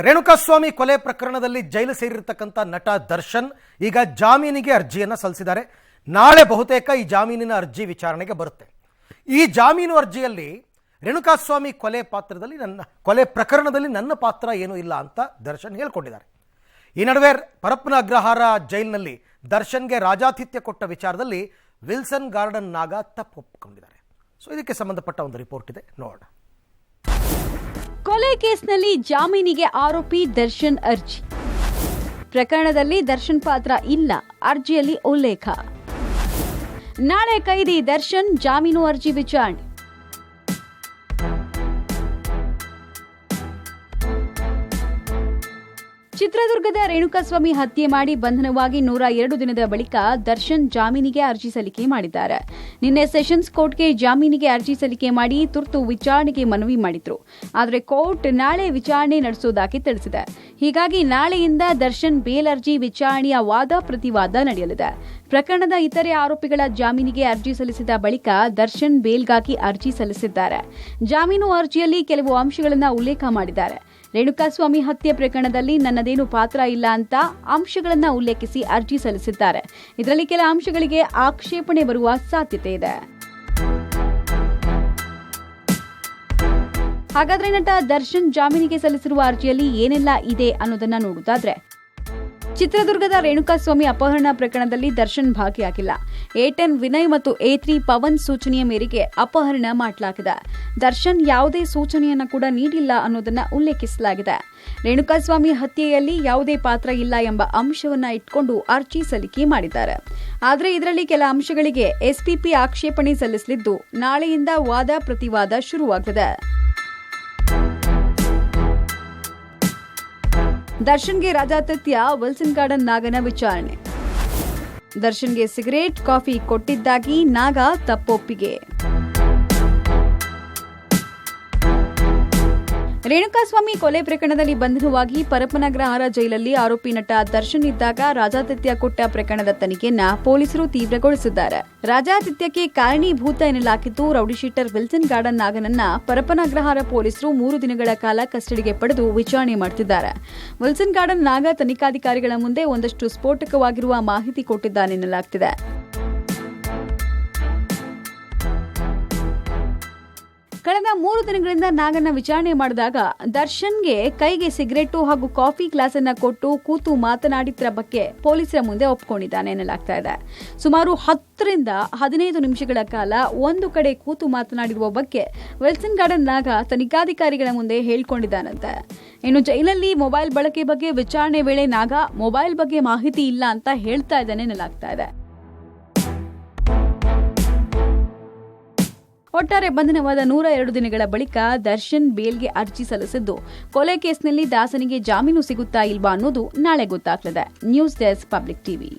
ರೇಣುಕಾಸ್ವಾಮಿ ಕೊಲೆ ಪ್ರಕರಣದಲ್ಲಿ ಜೈಲು ಸೇರಿರತಕ್ಕಂಥ ನಟ ದರ್ಶನ್ ಈಗ ಜಾಮೀನಿಗೆ ಅರ್ಜಿಯನ್ನು ಸಲ್ಲಿಸಿದ್ದಾರೆ. ನಾಳೆ ಬಹುತೇಕ ಈ ಜಾಮೀನಿನ ಅರ್ಜಿ ವಿಚಾರಣೆಗೆ ಬರುತ್ತೆ. ಈ ಜಾಮೀನು ಅರ್ಜಿಯಲ್ಲಿ ರೇಣುಕಾಸ್ವಾಮಿ ಕೊಲೆ ಪ್ರಕರಣದಲ್ಲಿ ನನ್ನ ಪಾತ್ರ ಏನೂ ಇಲ್ಲ ಅಂತ ದರ್ಶನ್ ಹೇಳ್ಕೊಂಡಿದ್ದಾರೆ. ಈ ನಡುವೆ ಪರಪ್ಪನ ಅಗ್ರಹಾರ ಜೈಲಿನಲ್ಲಿ ದರ್ಶನ್ಗೆ ರಾಜಾತಿಥ್ಯ ಕೊಟ್ಟ ವಿಚಾರದಲ್ಲಿ ವಿಲ್ಸನ್ ಗಾರ್ಡನ್ ನಾಗ ತಪ್ಪು ಒಪ್ಪಿಕೊಂಡಿದ್ದಾರೆ. ಸೊ ಇದಕ್ಕೆ ಸಂಬಂಧಪಟ್ಟ ಒಂದು ರಿಪೋರ್ಟ್ ಇದೆ, ನೋಡೋಣ. ಕೊಲೆ ಕೇಸ್ನಲ್ಲಿ ಜಾಮೀನಿಗೆ ಆರೋಪಿ ದರ್ಶನ್ ಅರ್ಜಿ. ಪ್ರಕರಣದಲ್ಲಿ ದರ್ಶನ್ ಪಾತ್ರ ಇಲ್ಲ, ಅರ್ಜಿಯಲ್ಲಿ ಉಲ್ಲೇಖ. ನಾಳೆ ಕೈದಿ ದರ್ಶನ್ ಜಾಮೀನು ಅರ್ಜಿ ವಿಚಾರಣೆ. ಚಿತ್ರದುರ್ಗದ ರೇಣುಕಾಸ್ವಾಮಿ ಹತ್ಯೆ ಮಾಡಿ ಬಂಧನವಾಗಿ 102 ದಿನದ ಬಳಿಕ ದರ್ಶನ್ ಜಾಮೀನಿಗೆ ಅರ್ಜಿ ಸಲ್ಲಿಕೆ ಮಾಡಿದ್ದಾರೆ. ನಿನ್ನೆ ಸೆಷನ್ಸ್ ಕೋರ್ಟ್ಗೆ ಜಾಮೀನಿಗೆ ಅರ್ಜಿ ಸಲ್ಲಿಕೆ ಮಾಡಿ ತುರ್ತು ವಿಚಾರಣೆಗೆ ಮನವಿ ಮಾಡಿದ್ರು. ಆದರೆ ಕೋರ್ಟ್ ನಾಳೆ ವಿಚಾರಣೆ ನಡೆಸುವುದಾಗಿ ತಿಳಿಸಿದೆ. ಹೀಗಾಗಿ ನಾಳೆಯಿಂದ ದರ್ಶನ್ ಬೇಲ್ ಅರ್ಜಿ ವಿಚಾರಣೆಯ ವಾದ ಪ್ರತಿವಾದ ನಡೆಯಲಿದೆ. ಪ್ರಕರಣದ ಇತರೆ ಆರೋಪಿಗಳ ಜಾಮೀನಿಗೆ ಅರ್ಜಿ ಸಲ್ಲಿಸಿದ ಬಳಿಕ ದರ್ಶನ್ ಬೇಲ್ಗಾಗಿ ಅರ್ಜಿ ಸಲ್ಲಿಸಿದ್ದಾರೆ. ಜಾಮೀನು ಅರ್ಜಿಯಲ್ಲಿ ಕೆಲವು ಅಂಶಗಳನ್ನು ಉಲ್ಲೇಖ ಮಾಡಿದ್ದಾರೆ. ರೇಣುಕಾಸ್ವಾಮಿ ಹತ್ಯೆ ಪ್ರಕರಣದಲ್ಲಿ ನನ್ನದೇನು ಪಾತ್ರ ಇಲ್ಲ ಅಂತ ಅಂಶಗಳನ್ನು ಉಲ್ಲೇಖಿಸಿ ಅರ್ಜಿ ಸಲ್ಲಿಸಿದ್ದಾರೆ. ಇದರಲ್ಲಿ ಕೆಲ ಅಂಶಗಳಿಗೆ ಆಕ್ಷೇಪಣೆ ಬರುವ ಸಾಧ್ಯತೆ ಇದೆ. ಹಾಗಾದ್ರೆ ನಟ ದರ್ಶನ್ ಜಾಮೀನಿಗೆ ಸಲ್ಲಿಸಿರುವ ಅರ್ಜಿಯಲ್ಲಿ ಏನೆಲ್ಲ ಇದೆ ಅನ್ನೋದನ್ನ ನೋಡುವುದಾದ್ರೆ, ಚಿತ್ರದುರ್ಗದ ರೇಣುಕಾಸ್ವಾಮಿ ಅಪಹರಣ ಪ್ರಕರಣದಲ್ಲಿ ದರ್ಶನ್ ಭಾಗಿಯಾಗಿಲ್ಲ. A10 ವಿನಯ್ ಮತ್ತು A3 ಪವನ್ ಸೂಚನೆಯ ಮೇರೆಗೆ ಅಪಹರಣ ಮಾಡಲಾಗಿದೆ. ದರ್ಶನ್ ಯಾವುದೇ ಸೂಚನೆಯನ್ನ ಕೂಡ ನೀಡಿಲ್ಲ ಅನ್ನೋದನ್ನ ಉಲ್ಲೇಖಿಸಲಾಗಿದೆ. ರೇಣುಕಾಸ್ವಾಮಿ ಹತ್ಯೆಯಲ್ಲಿ ಯಾವುದೇ ಪಾತ್ರ ಇಲ್ಲ ಎಂಬ ಅಂಶವನ್ನ ಇಟ್ಕೊಂಡು ಅರ್ಜಿ ಸಲ್ಲಿಕೆ ಮಾಡಿದ್ದಾರೆ. ಆದರೆ ಇದರಲ್ಲಿ ಕೆಲ ಅಂಶಗಳಿಗೆ SPP ಆಕ್ಷೇಪಣೆ ಸಲ್ಲಿಸಲಿದ್ದು, ನಾಳೆಯಿಂದ ವಾದ ಪ್ರತಿವಾದ ಶುರುವಾಗಿದೆ. ದರ್ಶನ್ಗೆ ರಾಜಾತಿಥ್ಯ ವಿಲ್ಸನ್ ಗಾರ್ಡನ್ ನಾಗನ ವಿಚಾರಣೆ. ದರ್ಶನ್ಗೆ ಸಿಗರೇಟ್, ಕಾಫಿ ಕೊಟ್ಟಿದ್ದಾಗಿ ನಾಗ ತಪ್ಪೊಪ್ಪಿಗೆ. ರೇಣುಕಾಸ್ವಾಮಿ ಕೊಲೆ ಪ್ರಕರಣದಲ್ಲಿ ಬಂಧನವಾಗಿ ಪರಪ್ಪನಗ್ರಹಾರ ಜೈಲಲ್ಲಿ ಆರೋಪಿ ನಟ ದರ್ಶನ್ ಇದ್ದಾಗ ರಾಜಾತಿಥ್ಯ ಕೊಟ್ಟ ಪ್ರಕರಣದ ತನಿಖೆಯನ್ನ ಪೊಲೀಸರು ತೀವ್ರಗೊಳಿಸಿದ್ದಾರೆ. ರಾಜಾತಿಥ್ಯಕ್ಕೆ ಕಾರಣೀಭೂತ ಎನ್ನಲಾಗಿದ್ದು ರೌಡಿಶೀಟರ್ ವಿಲ್ಸನ್ ಗಾರ್ಡನ್ ನಾಗನನ್ನ ಪರಪ್ಪನಗ್ರಹಾರ ಪೊಲೀಸರು 3 ದಿನಗಳ ಕಾಲ ಕಸ್ಟಡಿಗೆ ಪಡೆದು ವಿಚಾರಣೆ ಮಾಡುತ್ತಿದ್ದಾರೆ. ವಿಲ್ಸನ್ ಗಾರ್ಡನ್ ನಾಗ ತನಿಖಾಧಿಕಾರಿಗಳ ಮುಂದೆ ಒಂದಷ್ಟು ಸ್ಫೋಟಕವಾಗಿರುವ ಮಾಹಿತಿ ಕೊಟ್ಟಿದ್ದಾನೆನ್ನಲಾಗ್ತಿದೆ. ಕಳೆದ 3 ದಿನಗಳಿಂದ ನಾಗನ್ನ ವಿಚಾರಣೆ ಮಾಡಿದಾಗ ದರ್ಶನ್ಗೆ ಕೈಗೆ ಸಿಗರೇಟು ಹಾಗೂ ಕಾಫಿ ಗ್ಲಾಸ್ ಅನ್ನ ಕೊಟ್ಟು ಕೂತು ಮಾತನಾಡಿದ್ರ ಬಗ್ಗೆ ಪೊಲೀಸರ ಮುಂದೆ ಒಪ್ಪಿಕೊಂಡಿದ್ದಾನೆ ಎನ್ನಲಾಗ್ತಾ ಇದೆ. ಸುಮಾರು 10 ರಿಂದ 15 ನಿಮಿಷಗಳ ಕಾಲ ಒಂದು ಕಡೆ ಕೂತು ಮಾತನಾಡಿರುವ ಬಗ್ಗೆ ವಿಲ್ಸನ್ ಗಾರ್ಡನ್ ನಾಗ ತನಿಖಾಧಿಕಾರಿಗಳ ಮುಂದೆ ಹೇಳ್ಕೊಂಡಿದ್ದಾನಂತೆ. ಇನ್ನು ಜೈಲಲ್ಲಿ ಮೊಬೈಲ್ ಬಳಕೆ ಬಗ್ಗೆ ವಿಚಾರಣೆ ವೇಳೆ ನಾಗ ಮೊಬೈಲ್ ಬಗ್ಗೆ ಮಾಹಿತಿ ಇಲ್ಲ ಅಂತ ಹೇಳ್ತಾ ಇದ್ದಾನೆ ಎನ್ನಲಾಗ್ತಾ ಇದೆ. ಒಟ್ಟಾರೆ ಬಂಧನವಾದ 102 ದಿನಗಳ ಬಳಿಕ ದರ್ಶನ್ ಬೇಲ್ಗೆ ಅರ್ಜಿ ಸಲ್ಲಿಸಿದ್ದು, ಕೊಲೆ ಕೇಸ್ನಲ್ಲಿ ದಾಸನಿಗೆ ಜಾಮೀನು ಸಿಗುತ್ತಾ ಇಲ್ವಾ ಅನ್ನೋದು ನಾಳೆ ಗೊತ್ತಾಗ್ತದೆ. News desk, public TV.